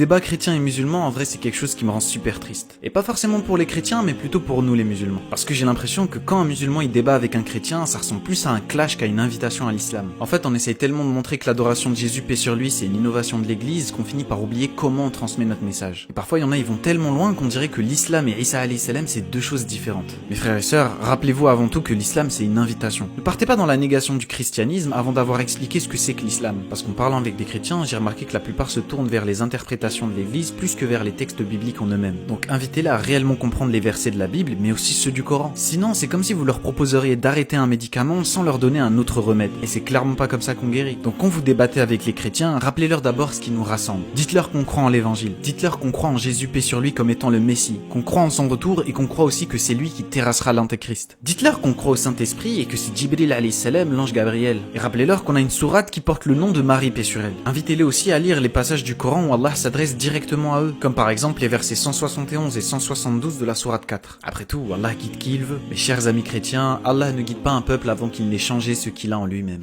Débat chrétien et musulman, en vrai, c'est quelque chose qui me rend super triste. Et pas forcément pour les chrétiens, mais plutôt pour nous les musulmans. Parce que j'ai l'impression que quand un musulman il débat avec un chrétien, ça ressemble plus à un clash qu'à une invitation à l'islam. En fait, on essaye tellement de montrer que l'adoration de Jésus, paix sur lui, c'est une innovation de l'église, qu'on finit par oublier comment on transmet notre message. Et parfois, il y en a, ils vont tellement loin qu'on dirait que l'islam et Isa alayhi salam, c'est deux choses différentes. Mes frères et sœurs, rappelez-vous avant tout que l'islam, c'est une invitation. Ne partez pas dans la négation du christianisme avant d'avoir expliqué ce que c'est que l'islam. Parce qu'en parlant avec des chrétiens, j'ai remarqué que la plupart se tournent vers les interprétations de l'église plus que vers les textes bibliques en eux-mêmes. Donc invitez-les à réellement comprendre les versets de la Bible, mais aussi ceux du Coran. Sinon, c'est comme si vous leur proposeriez d'arrêter un médicament sans leur donner un autre remède. Et c'est clairement pas comme ça qu'on guérit. Donc quand vous débattez avec les chrétiens, rappelez-leur d'abord ce qui nous rassemble. Dites-leur qu'on croit en l'évangile. Dites-leur qu'on croit en Jésus, paix sur lui, comme étant le Messie. Qu'on croit en son retour et qu'on croit aussi que c'est lui qui terrassera l'Antéchrist. Dites-leur qu'on croit au Saint-Esprit et que c'est Jibril alayhi salam, l'ange Gabriel. Et rappelez-leur qu'on a une sourate qui porte le nom de Marie, paix sur elle. Invitez-les aussi à lire les passages du Coran où Allah s'adresse directement à eux, comme par exemple les versets 171 et 172 de la sourate 4. Après tout, Allah guide qui il veut. Mes chers amis chrétiens, Allah ne guide pas un peuple avant qu'il n'ait changé ce qu'il a en lui-même.